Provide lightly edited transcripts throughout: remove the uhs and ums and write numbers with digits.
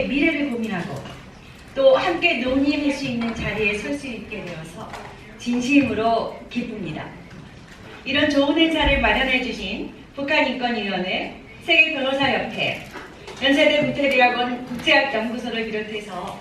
미래를 고민하고 또 함께 논의할 수 있는 자리에 설 수 있게 되어서 진심으로 기쁩니다. 이런 좋은 행사를 마련해 주신 북한인권위원회, 세계변호사협회, 연세대 국제대학원 국제학연구소를 비롯해서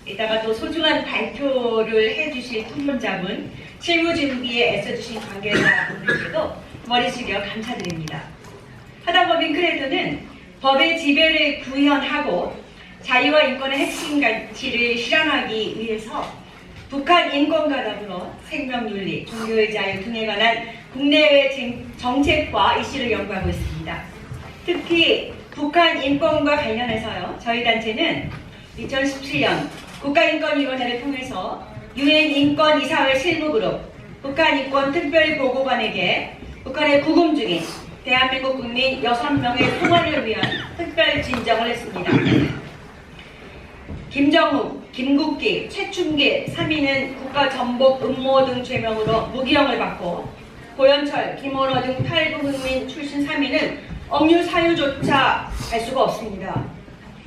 이따가 또 소중한 발표를 해주실 토론자분, 실무 준비에 애써주신 관계자분들께도 머리 숙여 감사드립니다. 하다 보면 그래도는 법의 지배를 구현하고 자유와 인권의 핵심 가치를 실현하기 위해서 북한 인권과 더불어 생명윤리, 종교의 자유 등에 관한 국내외 정책과 이슈를 연구하고 있습니다. 특히 북한 인권과 관련해서요, 저희 단체는 2017년 국가인권위원회를 통해서 유엔 인권이사회 실무그룹 북한인권특별보고관에게 북한에 구금 중인 대한민국 국민 6명의 송환을 위한 특별 진정을 했습니다. 김정욱, 김국기, 최춘기 3인은 국가전복 음모 등 죄명으로 무기형을 받고 고현철, 김원호 등 탈북민 출신 3인은 억류 사유조차 알 수가 없습니다.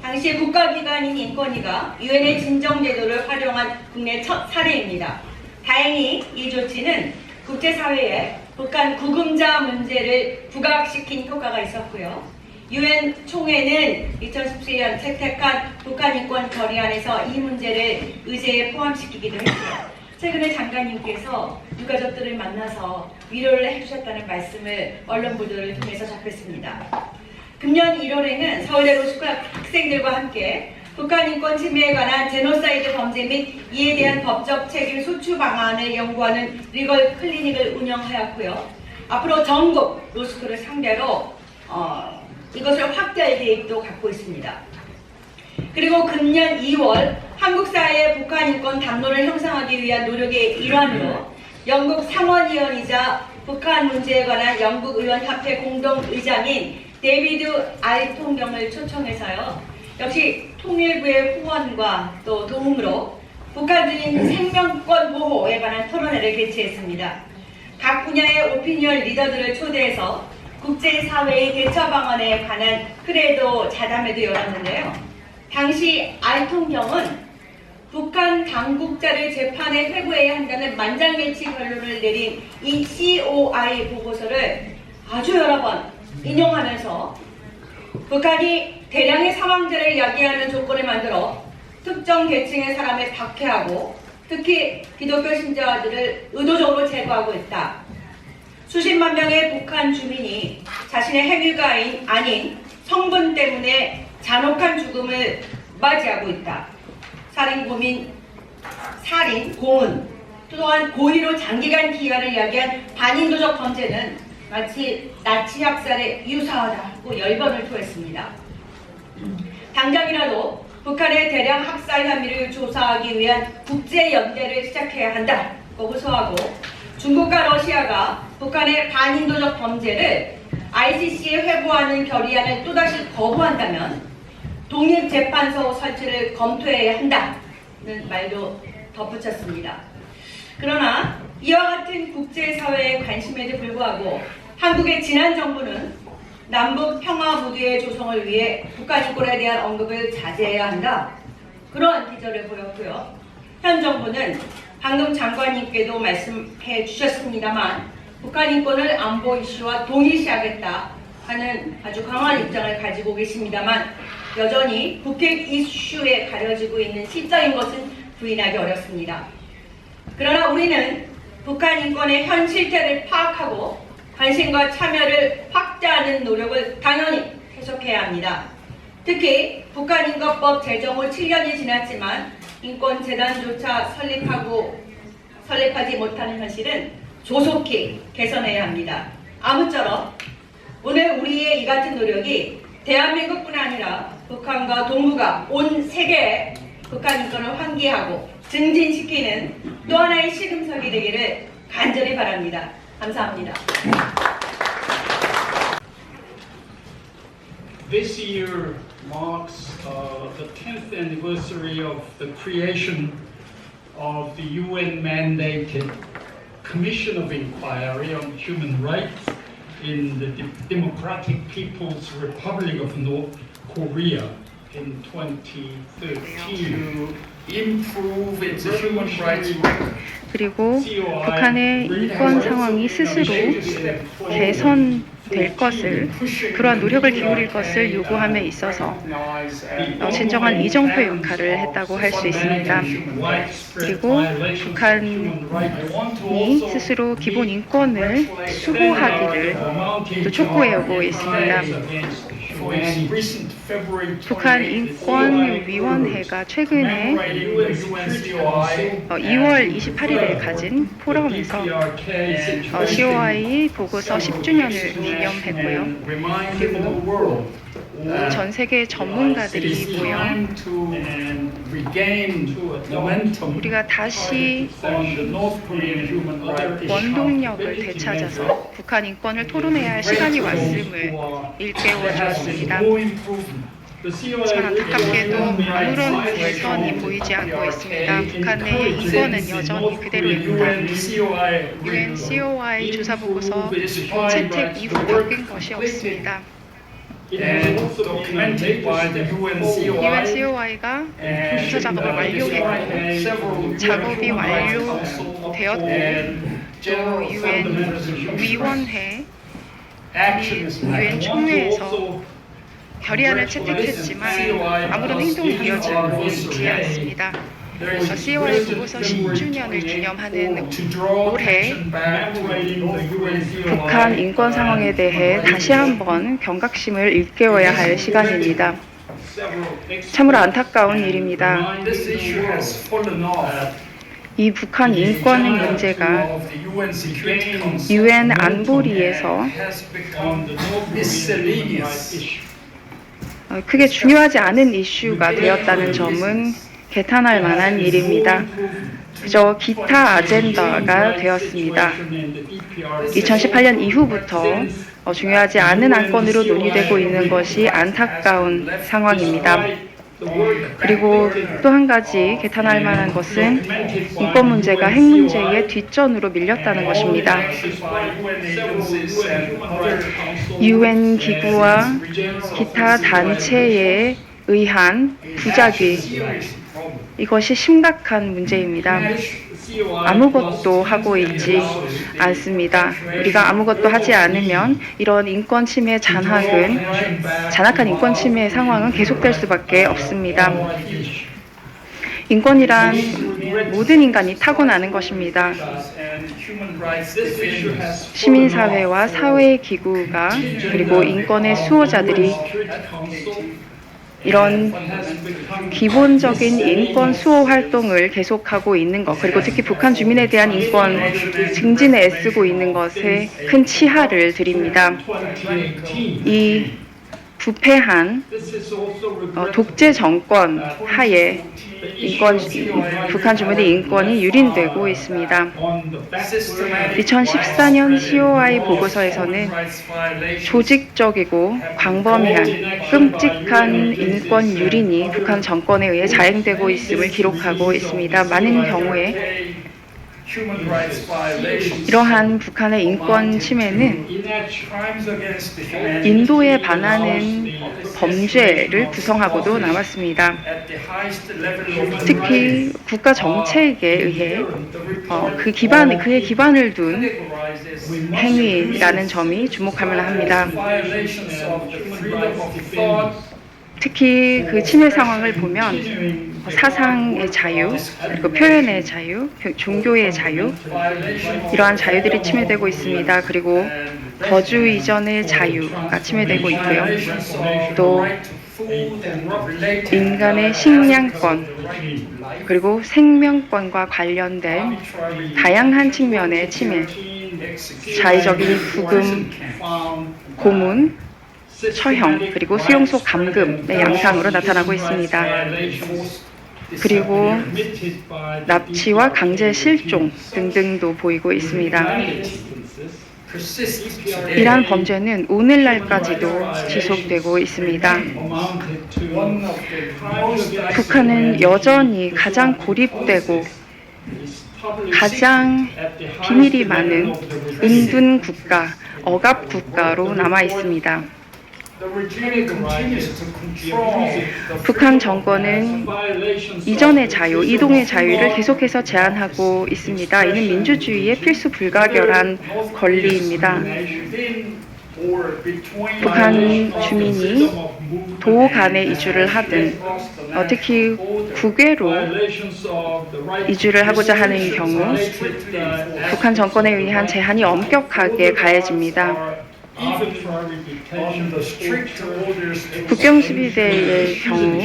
당시 국가기관인 인권위가 유엔의 진정제도를 활용한 국내 첫 사례입니다. 다행히 이 조치는 국제사회에 북한 구금자 문제를 부각시킨 효과가 있었고요. 유엔 총회는 2017년 채택한 북한 인권 결의안에서 이 문제를 의제에 포함시키기도 했고요. 최근에 장관님께서 유가족들을 만나서 위로를 해주셨다는 말씀을 언론 보도를 통해서 접했습니다. 금년 1월에는 서울대 로스쿨 학생들과 함께 북한 인권 침해에 관한 제노사이드 범죄 및 이에 대한 법적 책임 소추 방안을 연구하는 리걸 클리닉을 운영하였고요. 앞으로 전국 로스쿨을 상대로 이것을 확대할 계획도 갖고 있습니다. 그리고 금년 2월 한국 사회의 북한 인권 담론을 형성하기 위한 노력의 일환으로 영국 상원의원이자 북한 문제에 관한 영국 의원협회 공동의장인 데이비드 알통경을 초청해서요. 역시 통일부의 후원과 또 도움으로 북한 주민 생명권 보호에 관한 토론회를 개최했습니다. 각 분야의 오피니언 리더들을 초대해서 국제사회의 대처 방안에 관한 크레도 자담회도 열었는데요. 당시 알통경은 북한 당국자를 재판에 회부해야 한다는 만장일치 결론을 내린 이 COI 보고서를 아주 여러 번 인용하면서 북한이 대량의 사망자를 야기하는 조건을 만들어 특정 계층의 사람을 박해하고 특히 기독교 신자들을 의도적으로 제거하고 있다. 수십만 명의 북한 주민이 자신의 행위가 아닌 성분 때문에 잔혹한 죽음을 맞이하고 있다. 살인, 고문, 또한 고의로 장기간 기간을 야기한 반인도적 범죄는 마치 나치 학살에 유사하다고 열번을 토했습니다. 당장이라도 북한의 대량 학살 혐의를 조사하기 위한 국제연대를 시작해야 한다고 호소하고 중국과 러시아가 북한의 반인도적 범죄를 ICC에 회부하는 결의안을 또다시 거부한다면 독립재판소 설치를 검토해야 한다는 말도 덧붙였습니다. 그러나 이와 같은 국제사회의 관심에도 불구하고 한국의 지난 정부는 남북 평화 무드의 조성을 위해 북한 인권에 대한 언급을 자제해야 한다. 그러한 기조를 보였고요. 현 정부는 방금 장관님께도 말씀해 주셨습니다만 북한 인권을 안보 이슈와 동일시하겠다 하는 아주 강한 입장을 가지고 계십니다만 여전히 북핵 이슈에 가려지고 있는 실정인 것은 부인하기 어렵습니다. 그러나 우리는 북한 인권의 현 실태를 파악하고 관심과 참여를 확대하는 노력을 당연히 계속해야 합니다. 특히 북한인권법 제정 후 7년이 지났지만 인권재단조차 설립하지 못하는 현실은 조속히 개선해야 합니다. 아무쪼록 오늘 우리의 이 같은 노력이 대한민국뿐 아니라 북한과 동북아 온 세계에 북한 인권을 환기하고 증진시키는 또 하나의 시금석이 되기를 간절히 바랍니다. 감사합니다. This year marks the 10th anniversary of the creation of the UN-mandated Commission of Inquiry on Human Rights in the Democratic People's Republic of North Korea. in 2013 to improve its human rights record. 그리고 북한의 인권 상황이 스스로 개선될 것을, 그러한 노력을 기울일 것을 요구함에 있어서 진정한 이정표 역할을 했다고 할 수 있습니다. 그리고 북한이 스스로 기본 인권을 수호하기를 또 촉구해 오고 있습니다. 북한 인권위원회가 최근에 2월 28일에 가진 포럼에서 COI 보고서 10주년을 기념했고요. 그리고 전 세계 전문가들이 모여 우리가 다시 원동력을 되찾아서 북한 인권을 토론해야 할 시간이 왔음을 일깨워 주었습니다. 하지만 안타깝게도 아무런 개선이 보이지 않고 있습니다. 북한 내의 인권은 여전히 그대로입니다. UN COI 조사 보고서 채택 이후 바뀐 것이 없습니다. UN COI가 조사 작업을 완료했고 작업이 완료되었고 또 UN 위원회 UN 총회에서 결의안을 채택했지만 아무런 행동이 이어지지 않습니다. COI 보고서 10주년을 기념하는 올해 북한 인권 상황에 대해 다시 한번 경각심을 일깨워야 할 시간입니다. 참으로 안타까운 일입니다. 이 북한 인권 문제가 UN 안보리에서 크게 중요하지 않은 이슈가 되었다는 점은 개탄할 만한 일입니다. 그저 기타 아젠다가 되었습니다. 2018년 이후부터 중요하지 않은 안건으로 논의되고 있는 것이 안타까운 상황입니다. 그리고 또 한 가지 개탄할 만한 것은 인권 문제가 핵 문제의 뒷전으로 밀렸다는 것입니다. UN 기구와 기타 단체에 의한 부작위, 이것이 심각한 문제입니다. 아무것도 하고 있지 않습니다. 우리가 아무것도 하지 않으면 이런 인권 침해 잔악한 인권 침해 상황은 계속될 수밖에 없습니다. 인권이란 모든 인간이 타고나는 것입니다. 시민사회와 사회기구가 그리고 인권의 수호자들이 이런 기본적인 인권 수호 활동을 계속하고 있는 것, 그리고 특히 북한 주민에 대한 인권 증진에 애쓰고 있는 것에 큰 치하를 드립니다. 이 부패한 독재 정권 하에 북한 주민의 인권이 유린되고 있습니다. 2014년 COI 보고서에서는 조직적이고 광범위한 끔찍한 인권 유린이 북한 정권에 의해 자행되고 있음을 기록하고 있습니다. 많은 경우에 이러한 북한의 인권 침해는 인도에 반하는 범죄를 구성하고도 남았습니다. 특히 국가 정책에 의해 그의 기반을 둔 행위라는 점이 주목할 만합니다. 특히 그 침해 상황을 보면 사상의 자유, 그리고 표현의 자유, 종교의 자유, 이러한 자유들이 침해되고 있습니다. 그리고 거주 이전의 자유가 침해되고 있고요. 또 인간의 식량권, 그리고 생명권과 관련된 다양한 측면의 침해, 자의적인 구금, 고문, 처형, 그리고 수용소 감금의 양상으로 나타나고 있습니다. 그리고 납치와 강제 실종 등등도 보이고 있습니다. 이러한 범죄는 오늘날까지도 지속되고 있습니다. 북한은 여전히 가장 고립되고 가장 비밀이 많은 은둔 국가, 억압 국가로 남아 있습니다. The regime continues to control the 북한 정권은 이전의 자유, 이동의 자유를 계속해서 제한하고 있습니다. 이는 민주주의의 필수 불가결한 권리입니다. 북한 주민이 도 간에 이주를 하든 특히 국외로 이주를 하고자 하는 경우 북한 정권에 의한 제한이 엄격하게 가해집니다. 국경 수비대의 경우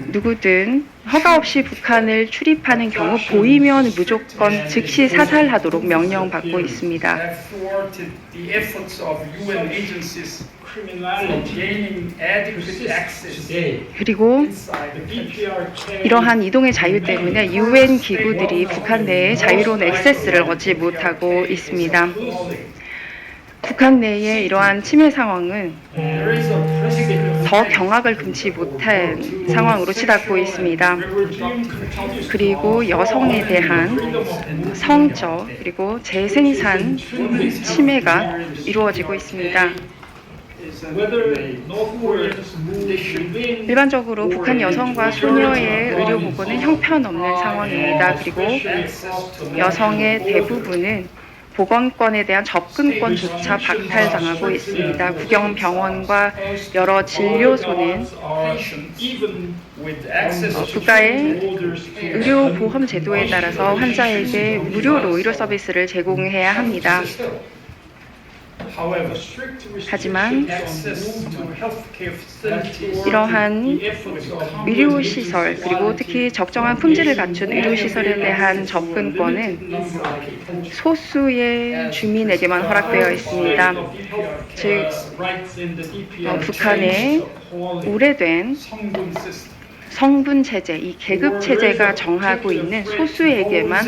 누구든 허가 없이 북한을 출입하는 경우 보이면 무조건 즉시 사살하도록 명령받고 있습니다. 그리고 이러한 이동의 자유 때문에 UN 기구들이 북한 내에 자유로운 액세스를 얻지 못하고 있습니다. 북한 내의 이러한 침해 상황은 더 경악을 금치 못한 상황으로 치닫고 있습니다. 그리고 여성에 대한 성적 그리고 재생산 침해가 이루어지고 있습니다. 일반적으로 북한 여성과 소녀의 의료 보고는 형편없는 상황입니다. 그리고 여성의 대부분은 보건권에 대한 접근권조차 박탈당하고 있습니다. 국영병원과 여러 진료소는 국가의 의료보험 제도에 따라서 환자에게 무료로 의료 서비스를 제공해야 합니다. 하지만 이러한 의료시설 그리고 특히 적정한 품질을 갖춘 의료시설에 대한 접근권은 소수의 주민에게만 허락되어 있습니다. 즉 북한의 오래된 성분 체제, 이 계급 체제가 정하고 있는 소수에게만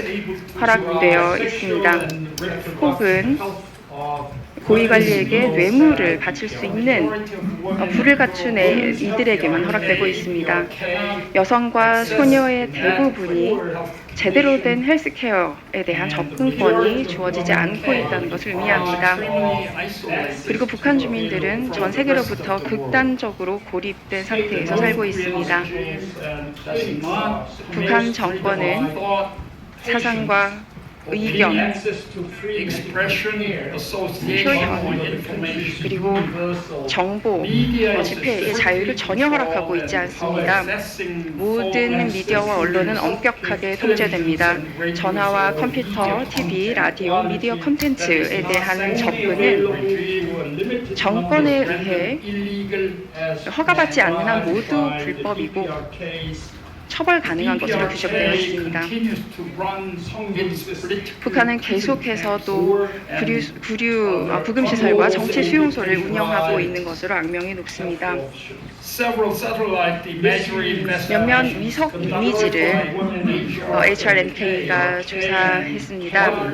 허락되어 있습니다. 혹은 고위관리에게 뇌물을 바칠 수 있는 부를 갖춘 이들에게만 허락되고 있습니다. 여성과 소녀의 대부분이 제대로 된 헬스케어에 대한 접근권이 주어지지 않고 있다는 것을 의미합니다. 그리고 북한 주민들은 전 세계로부터 극단적으로 고립된 상태에서 살고 있습니다. 북한 정권은 사상과 의견, 표현, 그리고 정보, 집회의 자유를 전혀 허락하고 있지 않습니다. 모든 미디어와 언론은 엄격하게 통제됩니다. 전화와 컴퓨터, TV, 라디오, 미디어 콘텐츠에 대한 접근은 정권에 의해 허가받지 않는 한 모두 불법이고 처벌 가능한 것으로 규정되어 있습니다. 북한은 계속해서도 부금시설과 정치 수용소를 운영하고 있는 것으로 악명이 높습니다. 몇몇 위성 이미지를 HRNK가 조사했습니다.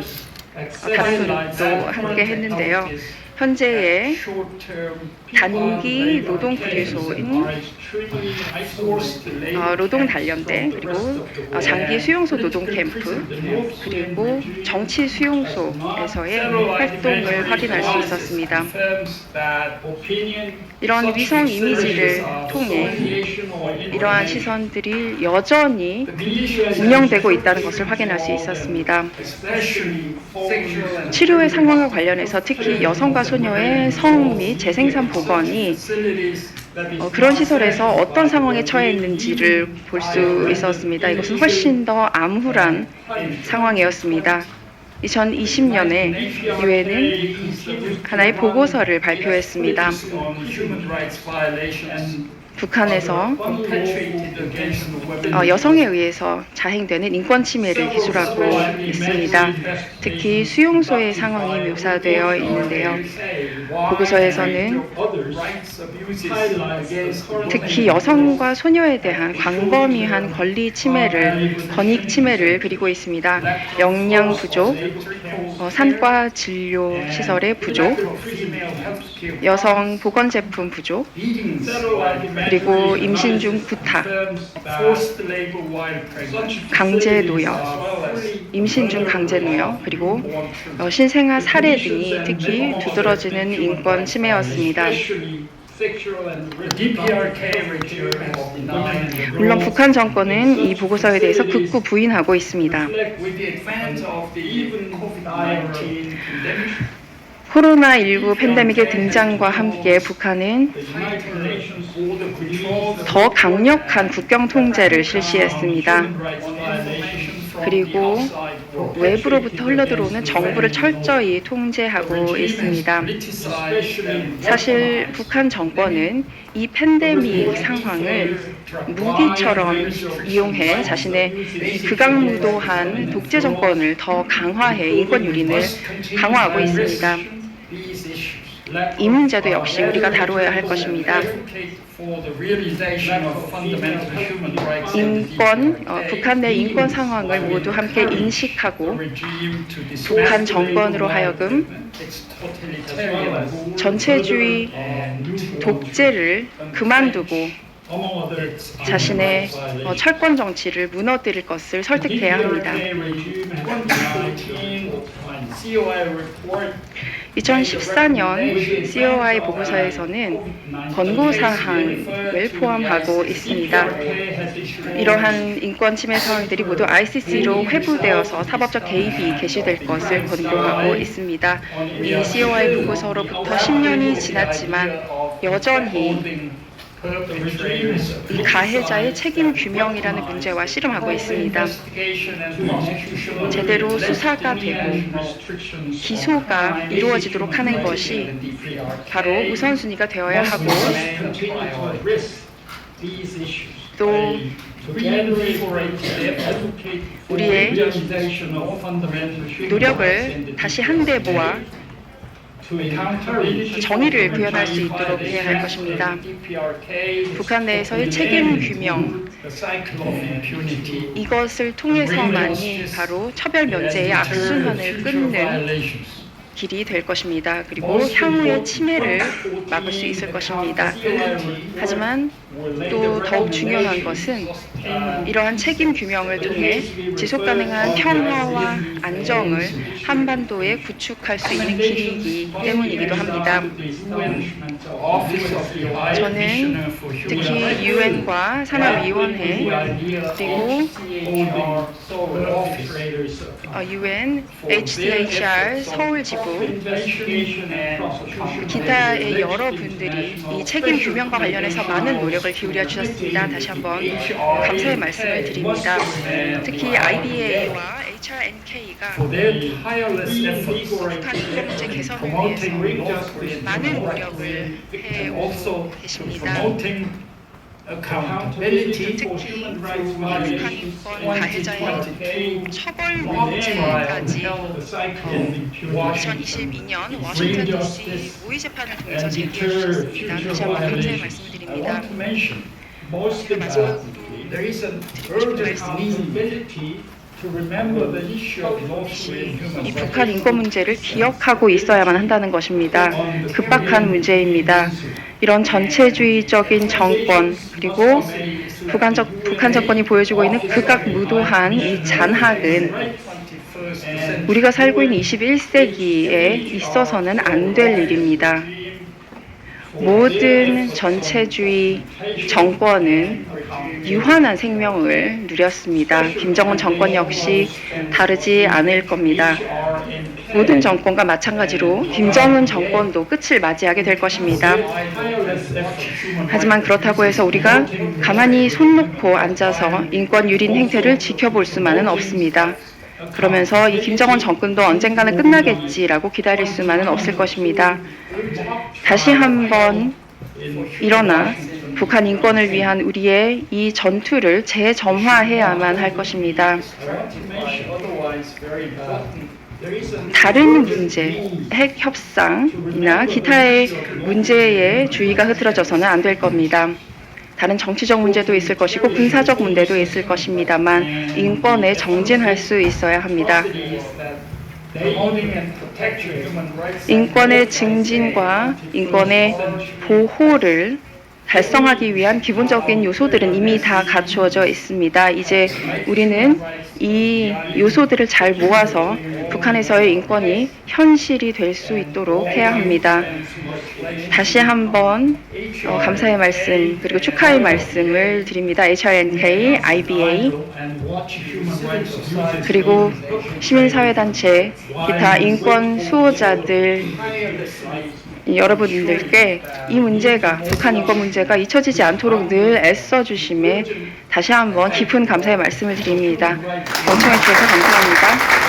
다른 분도 함께 했는데요. 현재의 단기 노동 구류소인 노동 단련대 그리고 장기 수용소 노동 캠프 그리고 정치 수용소에서의 활동을 확인할 수 있었습니다. 이런 위성 이미지를 통해 이러한 시선들이 여전히 운영되고 있다는 것을 확인할 수 있었습니다. 치료의 상황과 관련해서 특히 여성과 소녀의 성 및 재생산 보건이 그런 시설에서 어떤 상황에 처해 있는지를 볼 수 있었습니다. 이것은 훨씬 더 암울한 상황이었습니다. 2020년에 유엔은 하나의 보고서를 발표했습니다. 북한에서 여성에 의해서 자행되는 인권 침해를 기술하고 있습니다. 특히 수용소의 상황이 묘사되어 있는데요. 보고서에서는 특히 여성과 소녀에 대한 광범위한 권리 침해를, 권익 침해를 그리고 있습니다. 영양 부족, 산과 진료 시설의 부족, 여성 보건 제품 부족, 그리고 임신 중 구타, 강제 노역, 임신 중 강제 노역, 그리고 신생아 살해 등이 특히 두드러지는 인권 침해였습니다. 물론 북한 정권은 이 보고서에 대해서 극구 부인하고 있습니다. 코로나19 팬데믹의 등장과 함께 북한은 더 강력한 국경 통제를 실시했습니다. 그리고 외부로부터 흘러들어오는 정부를 철저히 통제하고 있습니다. 사실 북한 정권은 이 팬데믹 상황을 무기처럼 이용해 자신의 극악무도한 독재 정권을 더 강화해 인권 유린을 강화하고 있습니다. 이 문제도 역시 우리가 다루어야 할 것입니다. 북한 내 인권 상황을 모두 함께 인식하고 북한 정권으로 하여금 전체주의 독재를 그만두고 자신의 철권 정치를 무너뜨릴 것을 설득해야 합니다. 2014년 COI 보고서에서는 권고사항을 포함하고 있습니다. 이러한 인권 침해 상황들이 모두 ICC로 회부되어서 사법적 개입이 개시될 것을 권고하고 있습니다. 이 COI 보고서로부터 10년이 지났지만 여전히 이 가해자의 책임 규명이라는 문제와 씨름하고 있습니다. 제대로 수사가 되고 기소가 이루어지도록 하는 것이 바로 우선순위가 되어야 하고 또 우리의 노력을 다시 한데 모아 정의를 구현할 수 있도록 해야 할 것입니다. 북한 내에서의 책임 규명, 이것을 통해서만이 바로 처벌 면제의 악순환을 끊는 길이 될 것입니다. 그리고 향후의 침해를 막을 수 있을 것입니다. 하지만 또 더욱 중요한 것은 이러한 책임 규명을 통해 지속 가능한 평화와 안정을 한반도에 구축할 수 있는 길이기 때문이기도 합니다. 저는 특히 UN과 산하위원회 그리고 UN, HCHR 서울 지부 기타의 여러분들이 이 책임 규명과 관련해서 많은 노력을 기울여 주셨습니다. 다시 한번 감사의 말씀을 드립니다. 특히 IDA와 HRNK가 북한 인권 문제 개선을 위해서 많은 노력을 해오고 계십니다. 특히 북한 인권 가해자의 처벌 문제까지 2022년 워싱턴 DC 모의 재판을 통해서 제기해 주셨습니다. 다시 한번 감사의 말씀을 드립니다. 마지막으로 드리고 싶은 말씀은 이 북한 인권 문제를 기억하고 있어야만 한다는 것입니다. 급박한 문제입니다. 이런 전체주의적인 정권 그리고 북한 정권이 보여주고 있는 극악무도한 이 잔학은 우리가 살고 있는 21세기에 있어서는 안 될 일입니다. 모든 전체주의 정권은 유한한 생명을 누렸습니다. 김정은 정권 역시 다르지 않을 겁니다. 모든 정권과 마찬가지로 김정은 정권도 끝을 맞이하게 될 것입니다. 하지만 그렇다고 해서 우리가 가만히 손 놓고 앉아서 인권 유린 행태를 지켜볼 수만은 없습니다. 그러면서 이 김정은 정권도 언젠가는 끝나겠지라고 기다릴 수만은 없을 것입니다. 다시 한번 일어나 북한 인권을 위한 우리의 이 전투를 재점화해야만 할 것입니다. 다른 문제, 핵 협상이나 기타의 문제에 주의가 흐트러져서는 안 될 겁니다. 다른 정치적 문제도 있을 것이고 군사적 문제도 있을 것입니다만 인권에 정진할 수 있어야 합니다. promoting and protecting human rights. 인권의 증진과 인권의 보호를 달성하기 위한 기본적인 요소들은 이미 다 갖추어져 있습니다. 이제 우리는 이 요소들을 잘 모아서 북한에서의 인권이 현실이 될 수 있도록 해야 합니다. 다시 한번 감사의 말씀 그리고 축하의 말씀을 드립니다. HRNK, IBA 그리고 시민사회단체, 기타 인권 수호자들 여러분들께 이 문제가 북한 인권 문제가 잊혀지지 않도록 늘 애써주심에 다시 한번 깊은 감사의 말씀을 드립니다. 경청해 주셔서 감사합니다.